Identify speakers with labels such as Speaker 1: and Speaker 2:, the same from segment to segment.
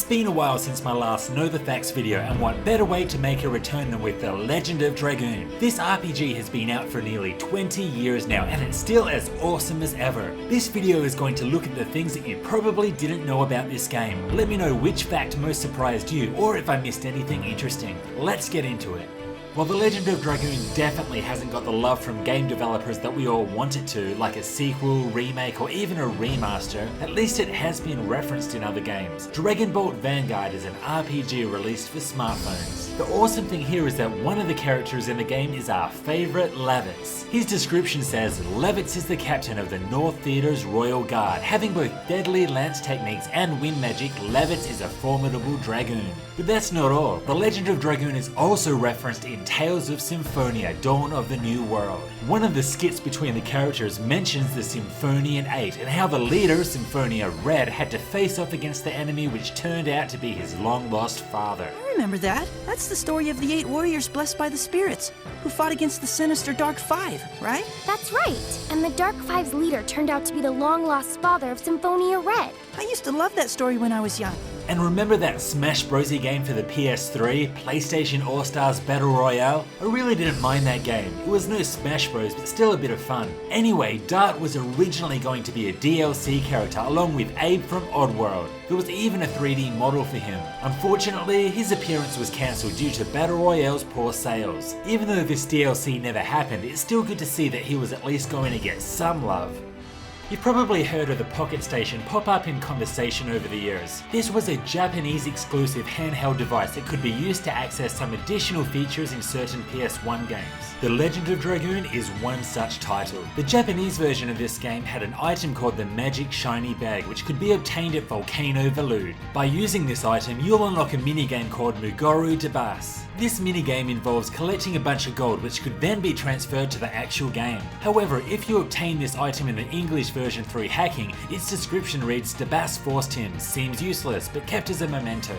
Speaker 1: It's been a while since my last Know the Facts video, and what better way to make a return than with the Legend of Dragoon. This RPG has been out for nearly 20 years now, and it's still as awesome as ever. This video is going to look at the things that you probably didn't know about this game. Let me know which fact most surprised you, or if I missed anything interesting. Let's get into it. While The Legend of Dragoon definitely hasn't got the love from game developers that we all want it to, like a sequel, remake, or even a remaster, at least it has been referenced in other games. Dragon Ball Vanguard is an RPG released for smartphones. The awesome thing here is that one of the characters in the game is our favourite Levitz. His description says, Levitz is the captain of the North Theater's Royal Guard. Having both deadly lance techniques and wind magic, Levitz is a formidable dragoon. But that's not all. The Legend of Dragoon is also referenced in Tales of Symphonia, Dawn of the New World. One of the skits between the characters mentions the Symphonian Eight and how the leader, Symphonia Red, had to face off against the enemy which turned out to be his long-lost father.
Speaker 2: I remember that. That's the story of the 8 warriors blessed by the spirits, who fought against the sinister Dark Five, right?
Speaker 3: That's right. And the Dark Five's leader turned out to be the long-lost father of Symphonia Red.
Speaker 2: I used to love that story when I was young.
Speaker 1: And remember that Smash Brosy game for the PS3, PlayStation All-Stars Battle Royale? I really didn't mind that game. It was no Smash Bros, but still a bit of fun. Anyway, Dart was originally going to be a DLC character along with Abe from Oddworld. There was even a 3D model for him. Unfortunately, his appearance was cancelled due to Battle Royale's poor sales. Even though this DLC never happened, it's still good to see that he was at least going to get some love. You've probably heard of the PocketStation pop up in conversation over the years. This was a Japanese exclusive handheld device that could be used to access some additional features in certain PS1 games. The Legend of Dragoon is one such title. The Japanese version of this game had an item called the Magic Shiny Bag, which could be obtained at Volcano Valude. By using this item, you'll unlock a minigame called Mugoru Debas. This minigame involves collecting a bunch of gold which could then be transferred to the actual game. However, if you obtain this item in the English version through hacking, its description reads, Debas forced him, seems useless, but kept as a memento.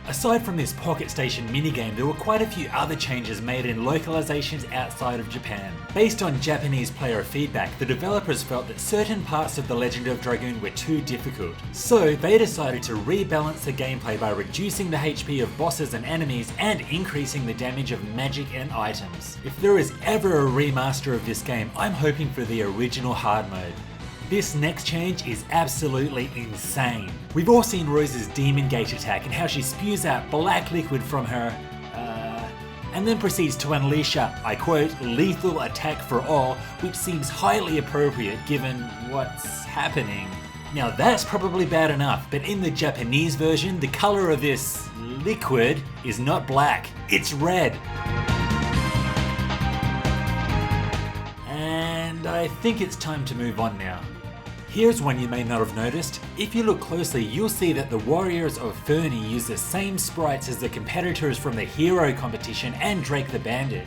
Speaker 1: Aside from this PocketStation minigame, there were quite a few other changes made in localizations outside of Japan. Based on Japanese player feedback, the developers felt that certain parts of The Legend of Dragoon were too difficult. So they decided to rebalance the gameplay by reducing the HP of bosses and enemies and increasing the damage of magic and items. If there is ever a remaster of this game, I'm hoping for the original hard mode. This next change is absolutely insane. We've all seen Rose's Demon Gate attack and how she spews out black liquid from her, and then proceeds to unleash a, I quote, lethal attack for all, which seems highly appropriate given what's happening. Now that's probably bad enough, but in the Japanese version, the color of this liquid is not black, it's red. And I think it's time to move on now. Here's one you may not have noticed. If you look closely, you'll see that the warriors of Fernie use the same sprites as the competitors from the Hero competition and Drake the Bandit.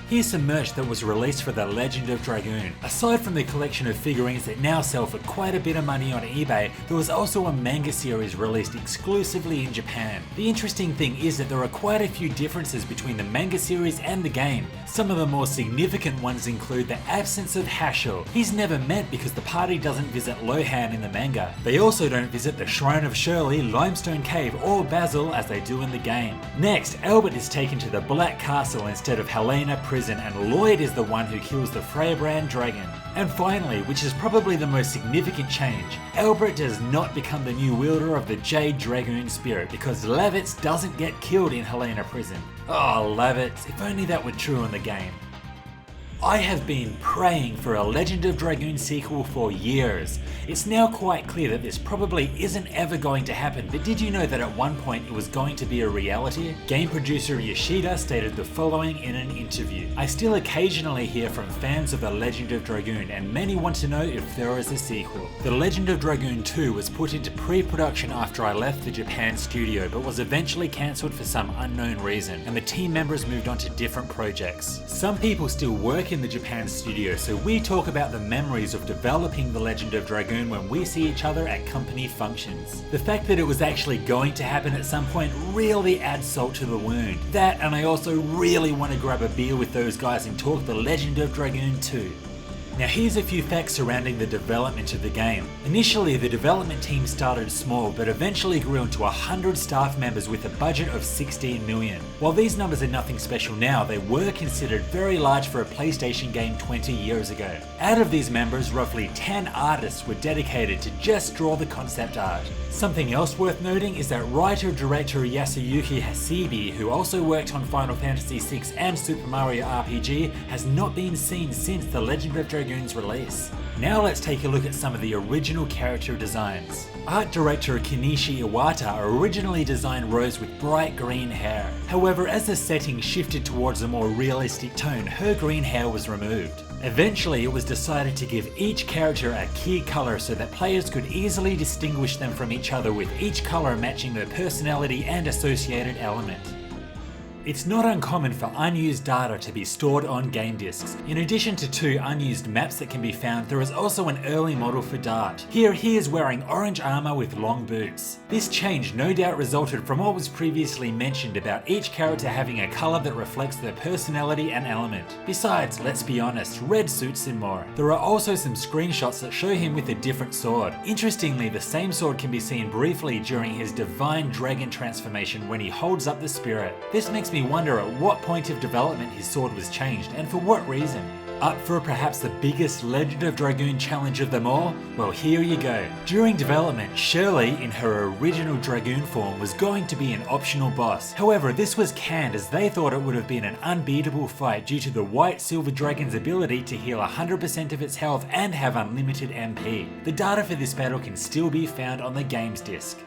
Speaker 1: Here's some merch that was released for The Legend of Dragoon. Aside from the collection of figurines that now sell for quite a bit of money on eBay, there was also a manga series released exclusively in Japan. The interesting thing is that there are quite a few differences between the manga series and the game. Some of the more significant ones include the absence of Hashel. He's never met because the party doesn't visit Lohan in the manga. They also don't visit the Shrine of Shirley, Limestone Cave, or Basil as they do in the game. Next, Albert is taken to the Black Castle instead of Helena Prison, and Lloyd is the one who kills the Freybrand dragon. And finally, which is probably the most significant change, Albert does not become the new wielder of the Jade Dragoon spirit because Levitz doesn't get killed in Helena Prison. Oh, Levitz, if only that were true in the game. I have been praying for a Legend of Dragoon sequel for years. It's now quite clear that this probably isn't ever going to happen, but did you know that at one point it was going to be a reality? Game producer Yoshida stated the following in an interview. I still occasionally hear from fans of The Legend of Dragoon, and many want to know if there is a sequel. The Legend of Dragoon 2 was put into pre-production after I left the Japan studio, but was eventually cancelled for some unknown reason, and the team members moved on to different projects. Some people still work in the Japan studio, so we talk about the memories of developing The Legend of Dragoon when we see each other at company functions. The fact that it was actually going to happen at some point really adds salt to the wound. That, and I also really want to grab a beer with those guys and talk The Legend of Dragoon 2. Now here's a few facts surrounding the development of the game. Initially, the development team started small, but eventually grew into 100 staff members with a budget of 16 million. While these numbers are nothing special now, they were considered very large for a PlayStation game 20 years ago. Out of these members, roughly 10 artists were dedicated to just draw the concept art. Something else worth noting is that writer-director Yasuyuki Hasibe, who also worked on Final Fantasy VI and Super Mario RPG, has not been seen since the Legend of Dragoon's release. Now let's take a look at some of the original character designs. Art director Kenichi Iwata originally designed Rose with bright green hair. However, as the setting shifted towards a more realistic tone, her green hair was removed. Eventually, it was decided to give each character a key color so that players could easily distinguish them from each other, with each color matching their personality and associated element. It's not uncommon for unused data to be stored on game discs. In addition to 2 unused maps that can be found, there is also an early model for Dart. Here he is wearing orange armor with long boots. This change no doubt resulted from what was previously mentioned about each character having a color that reflects their personality and element. Besides, let's be honest, red suits him more. There are also some screenshots that show him with a different sword. Interestingly, the same sword can be seen briefly during his Divine Dragon transformation when he holds up the spirit. This makes me wonder at what point of development his sword was changed and for what reason. Up for perhaps the biggest Legend of Dragoon challenge of them all? Well, here you go. During development, Shirley, in her original Dragoon form, was going to be an optional boss. However, this was canned as they thought it would have been an unbeatable fight due to the White Silver Dragon's ability to heal 100% of its health and have unlimited MP. The data for this battle can still be found on the game's disc.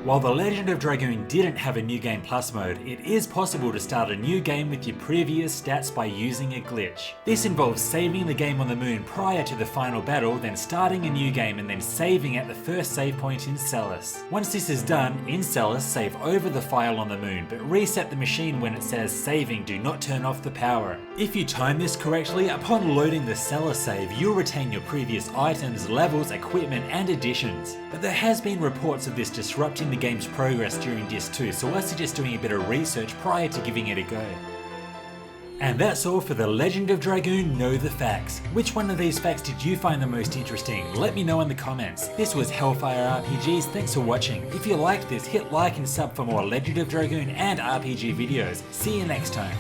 Speaker 1: While The Legend of Dragoon didn't have a New Game Plus mode, it is possible to start a new game with your previous stats by using a glitch. This involves saving the game on the moon prior to the final battle, then starting a new game and then saving at the first save point in Celis. Once this is done, in Celis, save over the file on the moon, but reset the machine when it says saving, do not turn off the power. If you time this correctly, upon loading the Celis save, you'll retain your previous items, levels, equipment and additions. But there has been reports of this disrupting the game's progress during Disc 2, so I suggest doing a bit of research prior to giving it a go. And that's all for The Legend of Dragoon Know the Facts. Which one of these facts did you find the most interesting? Let me know in the comments. This was Hellfire RPGs, thanks for watching. If you liked this, hit like and sub for more Legend of Dragoon and RPG videos. See you next time.